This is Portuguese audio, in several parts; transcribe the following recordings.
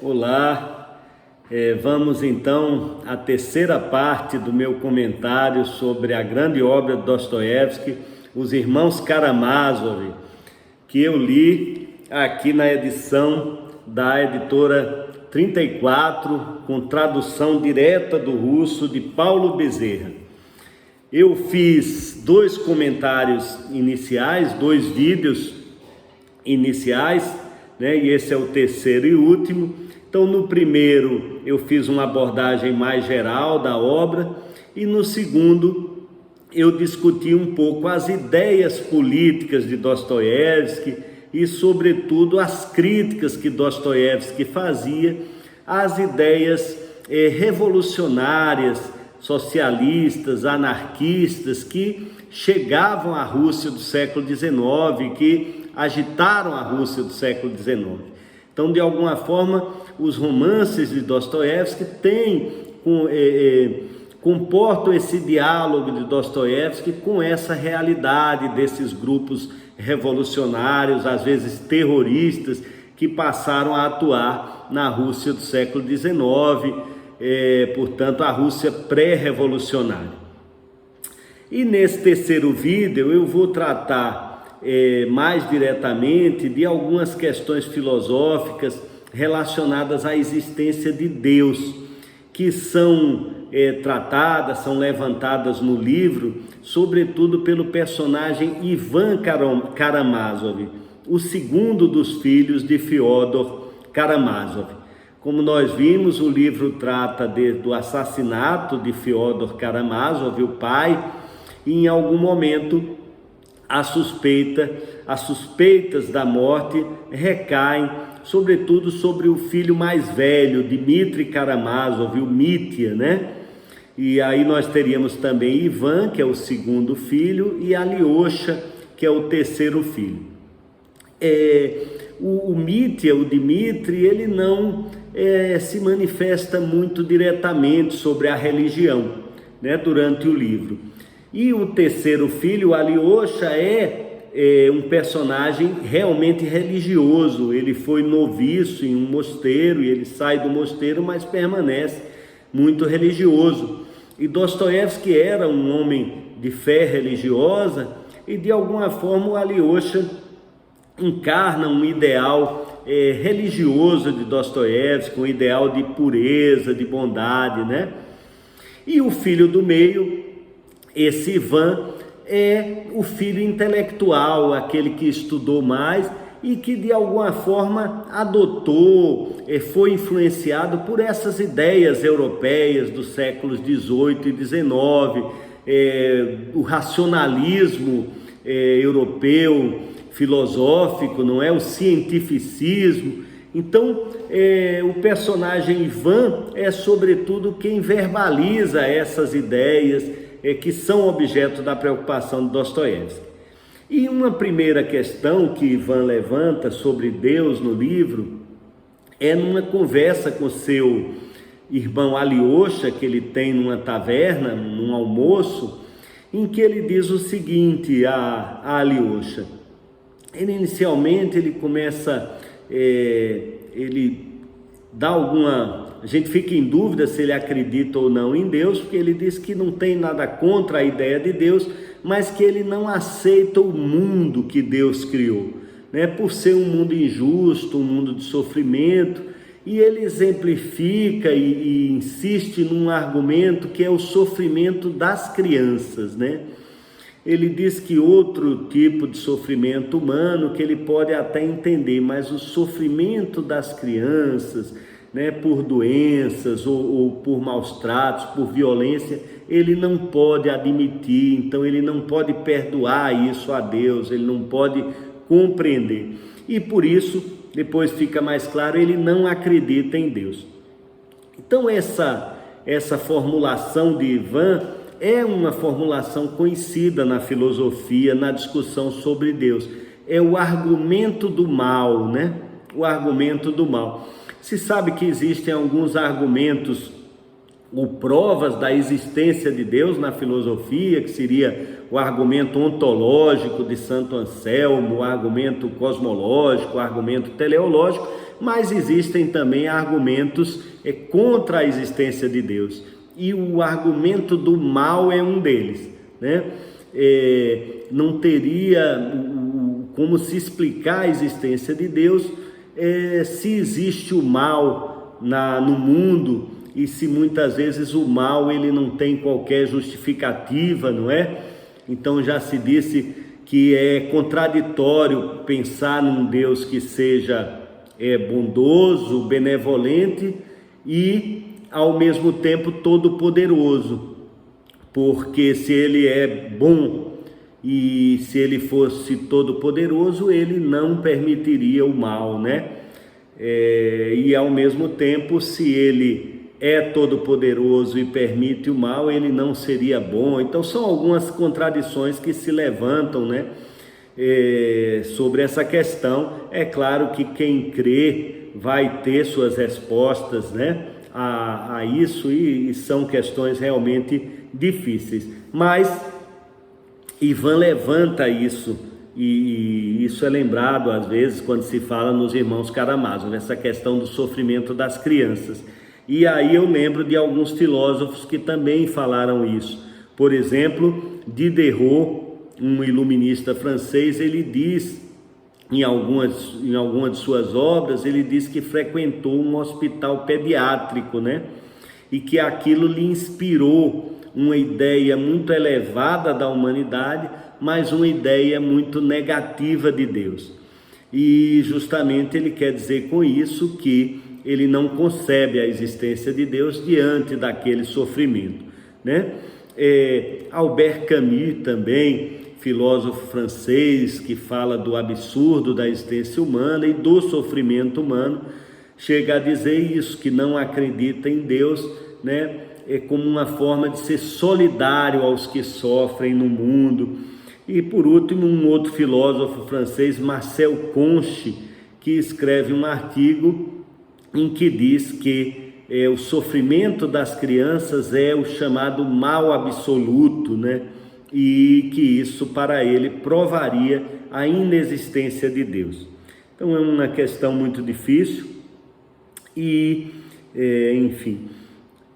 Olá, vamos então à terceira parte do meu comentário sobre a grande obra de Dostoiévski, Os Irmãos Karamazov, que eu li aqui na edição da editora 34, com tradução direta do russo de Paulo Bezerra. Eu fiz dois comentários iniciais, dois vídeos iniciais, e esse é o terceiro e último. Então, no primeiro eu fiz uma abordagem mais geral da obra e no segundo eu discuti um pouco as ideias políticas de Dostoiévski e, sobretudo, as críticas que Dostoiévski fazia às ideias revolucionárias, socialistas, anarquistas que chegavam à Rússia do século XIX, que agitaram a Rússia do século XIX. Então, de alguma forma, os romances de Dostoiévski comportam esse diálogo de Dostoiévski com essa realidade desses grupos revolucionários, às vezes terroristas, que passaram a atuar na Rússia do século XIX, portanto, a Rússia pré-revolucionária. E nesse terceiro vídeo eu vou tratar mais diretamente de algumas questões filosóficas relacionadas à existência de Deus, que são tratadas, são levantadas no livro, sobretudo pelo personagem Ivan Karamazov, o segundo dos filhos de Fyodor Karamazov. Como nós vimos, o livro trata do assassinato de Fyodor Karamazov, o pai, e em algum momento as suspeitas da morte recaem sobretudo sobre o filho mais velho, Dmitri Karamazov, o Mitya, E aí nós teríamos também Ivan, que é o segundo filho, e Alyosha, que é o terceiro filho. O Mitya, o Dmitri, ele não se manifesta muito diretamente sobre a religião, durante o livro. E o terceiro filho, Alyosha, é um personagem realmente religioso. Ele foi noviço em um mosteiro e ele sai do mosteiro, mas permanece muito religioso. E Dostoiévski era um homem de fé religiosa e, de alguma forma, o Alyosha encarna um ideal religioso de Dostoiévski, um ideal de pureza, de bondade, E o filho do meio, esse Ivan, é o filho intelectual, aquele que estudou mais e que de alguma forma adotou, foi influenciado por essas ideias europeias dos séculos XVIII e XIX, o racionalismo europeu, filosófico, o cientificismo. Então, o personagem Ivan é sobretudo quem verbaliza essas ideias que são objeto da preocupação de Dostoiévski. E uma primeira questão que Ivan levanta sobre Deus no livro é numa conversa com seu irmão Alyosha, que ele tem numa taverna, num almoço, em que ele diz o seguinte a Alyosha. Inicialmente ele começa, ele dá a gente fica em dúvida se ele acredita ou não em Deus, porque ele diz que não tem nada contra a ideia de Deus, mas que ele não aceita o mundo que Deus criou, por ser um mundo injusto, um mundo de sofrimento, e ele exemplifica e insiste num argumento que é o sofrimento das crianças, Ele diz que outro tipo de sofrimento humano que ele pode até entender, mas o sofrimento das crianças, por doenças ou por maus tratos, por violência, ele não pode admitir, então ele não pode perdoar isso a Deus, ele não pode compreender. E por isso, depois fica mais claro, ele não acredita em Deus. Então essa formulação de Ivan é uma formulação conhecida na filosofia, na discussão sobre Deus. É o argumento do mal, O argumento do mal. Se sabe que existem alguns argumentos ou provas da existência de Deus na filosofia, que seria o argumento ontológico de Santo Anselmo, o argumento cosmológico, o argumento teleológico, mas existem também argumentos contra a existência de Deus, e o argumento do mal é um deles, né? Não teria como se explicar a existência de Deus se existe o mal no mundo, e se muitas vezes o mal ele não tem qualquer justificativa, não é? Então já se disse que é contraditório pensar num Deus que seja bondoso, benevolente e ao mesmo tempo todo-poderoso, porque se ele é bom e se ele fosse todo-poderoso, ele não permitiria o mal, né? E ao mesmo tempo, se ele é todo-poderoso e permite o mal, ele não seria bom. Então são algumas contradições que se levantam, né? Sobre essa questão. É claro que quem crê vai ter suas respostas, né, a isso, e são questões realmente difíceis, mas Ivan levanta isso, e isso é lembrado às vezes quando se fala nos irmãos Karamazov, nessa questão do sofrimento das crianças. E aí eu lembro de alguns filósofos que também falaram isso. Por exemplo, Diderot, um iluminista francês, ele diz em alguma de suas obras, ele diz que frequentou um hospital pediátrico, né? E que aquilo lhe inspirou uma ideia muito elevada da humanidade, mas uma ideia muito negativa de Deus. E justamente ele quer dizer com isso que ele não concebe a existência de Deus diante daquele sofrimento, né? Albert Camus também, filósofo francês, que fala do absurdo da existência humana e do sofrimento humano, chega a dizer isso, que não acredita em Deus, né? Como uma forma de ser solidário aos que sofrem no mundo. E por último, um outro filósofo francês, Marcel Conche, que escreve um artigo em que diz que o sofrimento das crianças é o chamado mal absoluto, né? E que isso para ele provaria a inexistência de Deus. Então é uma questão muito difícil e, enfim,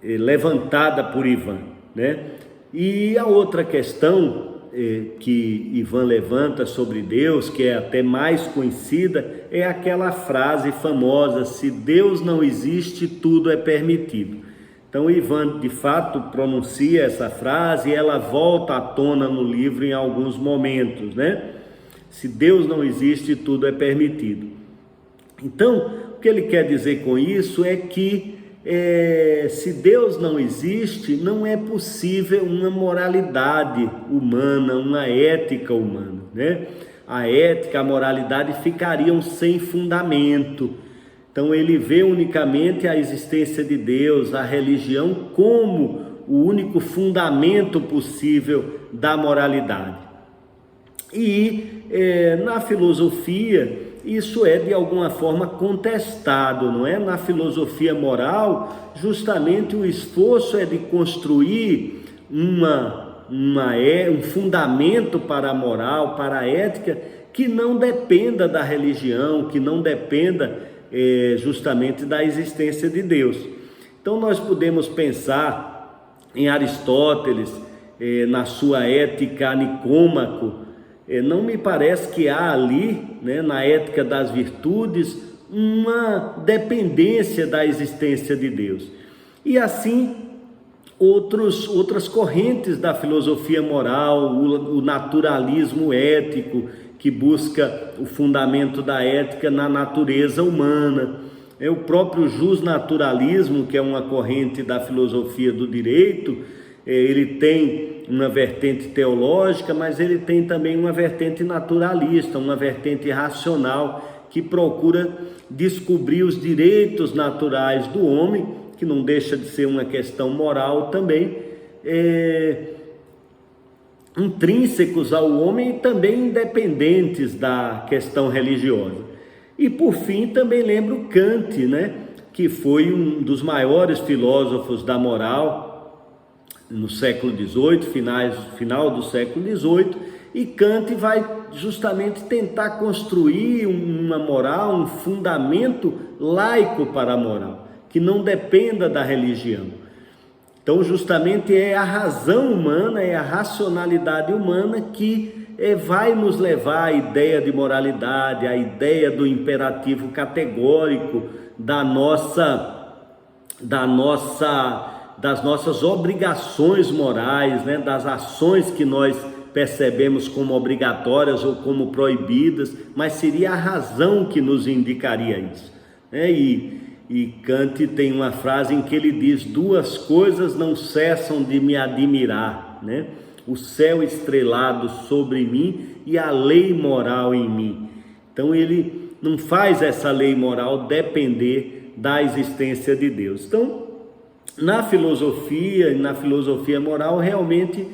levantada por Ivan, né? E a outra questão que Ivan levanta sobre Deus, que é até mais conhecida, é aquela frase famosa: se Deus não existe, tudo é permitido. Então Ivan de fato pronuncia essa frase e ela volta à tona no livro em alguns momentos, né? Se Deus não existe, tudo é permitido. Então o que ele quer dizer com isso é que se Deus não existe, não é possível uma moralidade humana, uma ética humana, né? A ética, a moralidade ficariam sem fundamento. Então ele vê unicamente a existência de Deus, a religião, como o único fundamento possível da moralidade. E na filosofia isso é de alguma forma contestado, não é? Na filosofia moral, justamente o esforço é de construir um fundamento para a moral, para a ética, que não dependa da religião, que não dependa justamente da existência de Deus. Então nós podemos pensar em Aristóteles, na sua Ética Nicômaco. Não me parece que há ali, né, na ética das virtudes, uma dependência da existência de Deus. E assim, outras correntes da filosofia moral, o naturalismo ético, que busca o fundamento da ética na natureza humana. O próprio justnaturalismo, que é uma corrente da filosofia do direito, ele tem uma vertente teológica, mas ele tem também uma vertente naturalista, uma vertente racional, que procura descobrir os direitos naturais do homem, que não deixa de ser uma questão moral também, intrínsecos ao homem e também independentes da questão religiosa. E por fim também lembro Kant, né, que foi um dos maiores filósofos da moral no século XVIII, final do século XVIII, e Kant vai justamente tentar construir uma moral, um fundamento laico para a moral, que não dependa da religião. Então, justamente é a razão humana, é a racionalidade humana que vai nos levar à ideia de moralidade, à ideia do imperativo categórico das nossas obrigações morais, né? Das ações que nós percebemos como obrigatórias ou como proibidas, mas seria a razão que nos indicaria isso, né? E Kant tem uma frase em que ele diz: duas coisas não cessam de me admirar, né? O céu estrelado sobre mim e a lei moral em mim. Então ele não faz essa lei moral depender da existência de Deus. Então, na filosofia e na filosofia moral, realmente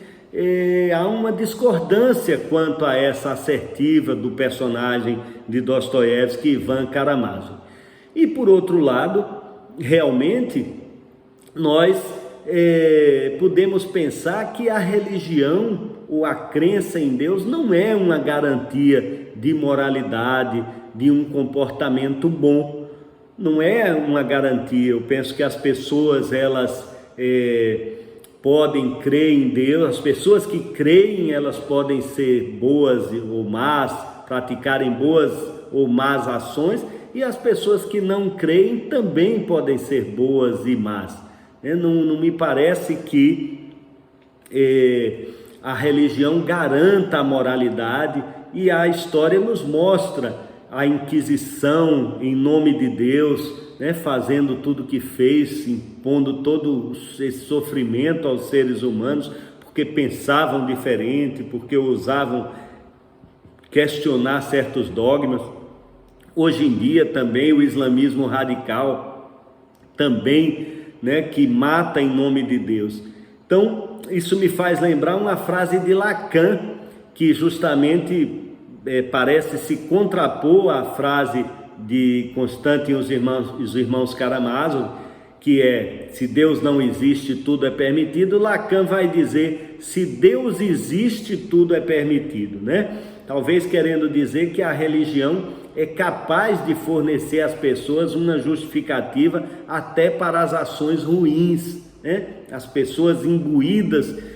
há uma discordância quanto a essa assertiva do personagem de Dostoiévski, Ivan Karamazov. E por outro lado, realmente, nós podemos pensar que a religião ou a crença em Deus não é uma garantia de moralidade, de um comportamento bom. Não é uma garantia. Eu penso que as pessoas, elas podem crer em Deus. As pessoas que creem, elas podem ser boas ou más, praticarem boas ou más ações, e as pessoas que não creem também podem ser boas e más. Não me parece que a religião garanta a moralidade, e a história nos mostra a Inquisição em nome de Deus, né, fazendo tudo o que fez, impondo todo esse sofrimento aos seres humanos, porque pensavam diferente, porque ousavam questionar certos dogmas. Hoje em dia também o islamismo radical, também, né, que mata em nome de Deus. Então, isso me faz lembrar uma frase de Lacan, que justamente parece se contrapor à frase de Constantin e os irmãos Karamazov, que é: se Deus não existe, tudo é permitido. Lacan vai dizer: se Deus existe, tudo é permitido, né? Talvez querendo dizer que a religião é capaz de fornecer às pessoas uma justificativa até para as ações ruins, né? As pessoas imbuídas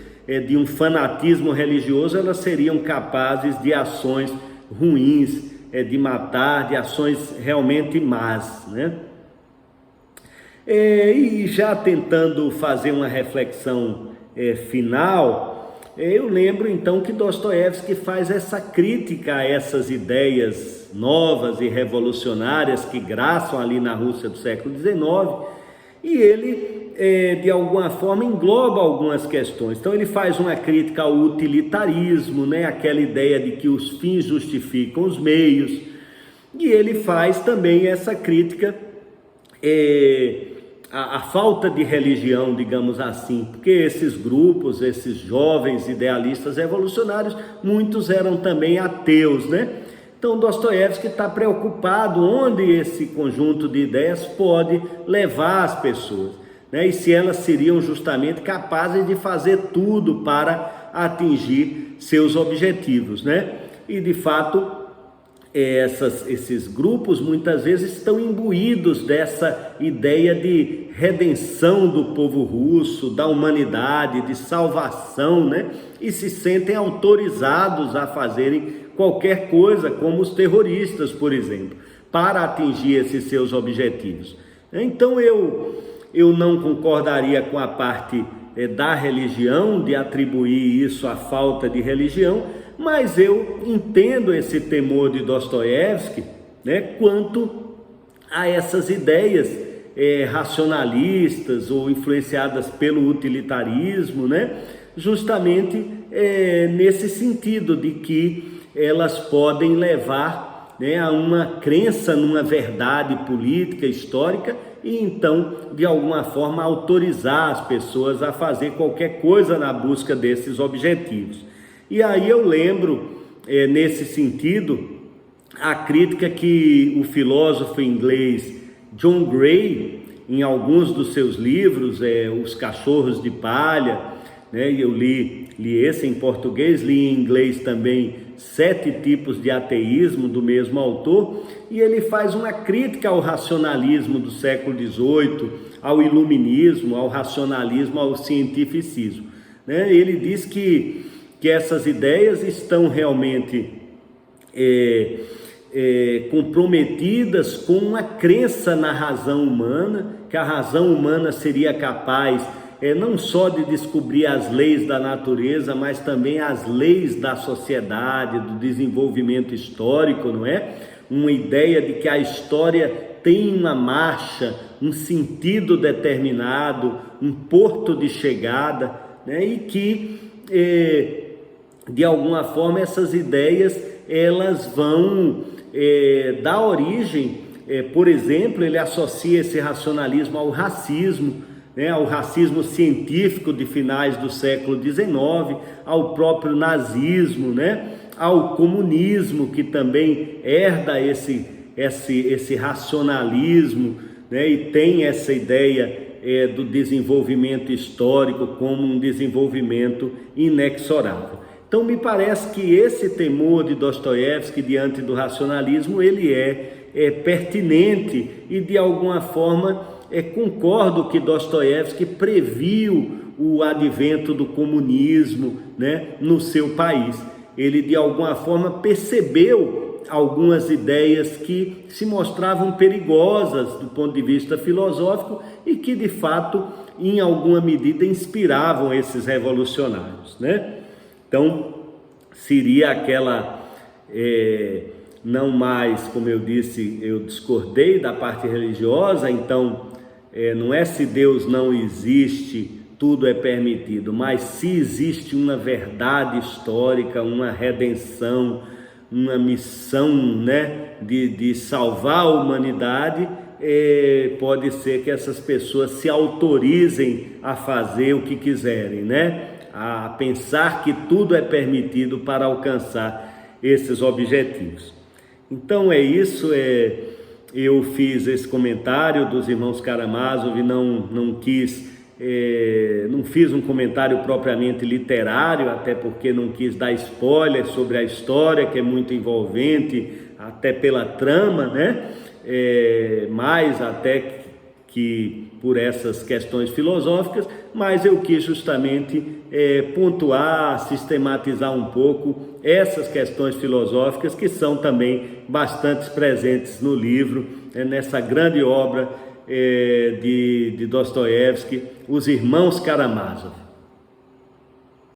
de um fanatismo religioso, elas seriam capazes de ações ruins, de matar, de ações realmente más, né? E já tentando fazer uma reflexão final, eu lembro então que Dostoiévski faz essa crítica a essas ideias novas e revolucionárias que graçam ali na Rússia do século XIX, e ele de alguma forma engloba algumas questões. Então ele faz uma crítica ao utilitarismo, né? Aquela ideia de que os fins justificam os meios, e ele faz também essa crítica à falta de religião, digamos assim, porque esses grupos, esses jovens idealistas revolucionários, muitos eram também ateus, né? Então Dostoiévski está preocupado onde esse conjunto de ideias pode levar as pessoas, né? E se elas seriam justamente capazes de fazer tudo para atingir seus objetivos, né? E de fato esses grupos muitas vezes estão imbuídos dessa ideia de redenção do povo russo, da humanidade, de salvação, né? E se sentem autorizados a fazerem qualquer coisa, como os terroristas, por exemplo, para atingir esses seus objetivos. Então eu não concordaria com a parte da religião, de atribuir isso à falta de religião, mas eu entendo esse temor de Dostoiévski, né, quanto a essas ideias racionalistas ou influenciadas pelo utilitarismo, né, justamente nesse sentido de que elas podem levar, né, a uma crença numa verdade política, histórica, e então, de alguma forma, autorizar as pessoas a fazer qualquer coisa na busca desses objetivos. E aí eu lembro, nesse sentido, a crítica que o filósofo inglês John Gray, em alguns dos seus livros, Os Cachorros de Palha, né, eu li li esse em português, li em inglês também, Sete Tipos de Ateísmo, do mesmo autor, e ele faz uma crítica ao racionalismo do século XVIII, ao iluminismo, ao racionalismo, ao cientificismo, né? Ele diz que essas ideias estão realmente comprometidas com uma crença na razão humana, que a razão humana seria capaz não só de descobrir as leis da natureza, mas também as leis da sociedade, do desenvolvimento histórico, não é? Uma ideia de que a história tem uma marcha, um sentido determinado, um porto de chegada, né? E que, de alguma forma, essas ideias, elas vão dar origem, por exemplo, ele associa esse racionalismo ao racismo, né, ao racismo científico de finais do século XIX, ao próprio nazismo, né, ao comunismo, que também herda esse racionalismo, né, e tem essa ideia do desenvolvimento histórico como um desenvolvimento inexorável. Então me parece que esse temor de Dostoiévski diante do racionalismo, ele é pertinente e de alguma forma concordo que Dostoiévski previu o advento do comunismo, né, no seu país. Ele de alguma forma percebeu algumas ideias que se mostravam perigosas do ponto de vista filosófico e que de fato em alguma medida inspiravam esses revolucionários, né? Então seria aquela não mais, como eu disse, eu discordei da parte religiosa, então não é se Deus não existe, tudo é permitido, mas se existe uma verdade histórica, uma redenção, uma missão, né, de salvar a humanidade, pode ser que essas pessoas se autorizem a fazer o que quiserem, né? A pensar que tudo é permitido para alcançar esses objetivos. Então é isso, eu fiz esse comentário dos irmãos Karamazov, não fiz um comentário propriamente literário, até porque não quis dar spoiler sobre a história, que é muito envolvente, até pela trama, né? Mais até que por essas questões filosóficas, mas eu quis justamente pontuar, sistematizar um pouco essas questões filosóficas que são também bastante presentes no livro, nessa grande obra de Dostoiévski, Os Irmãos Karamazov.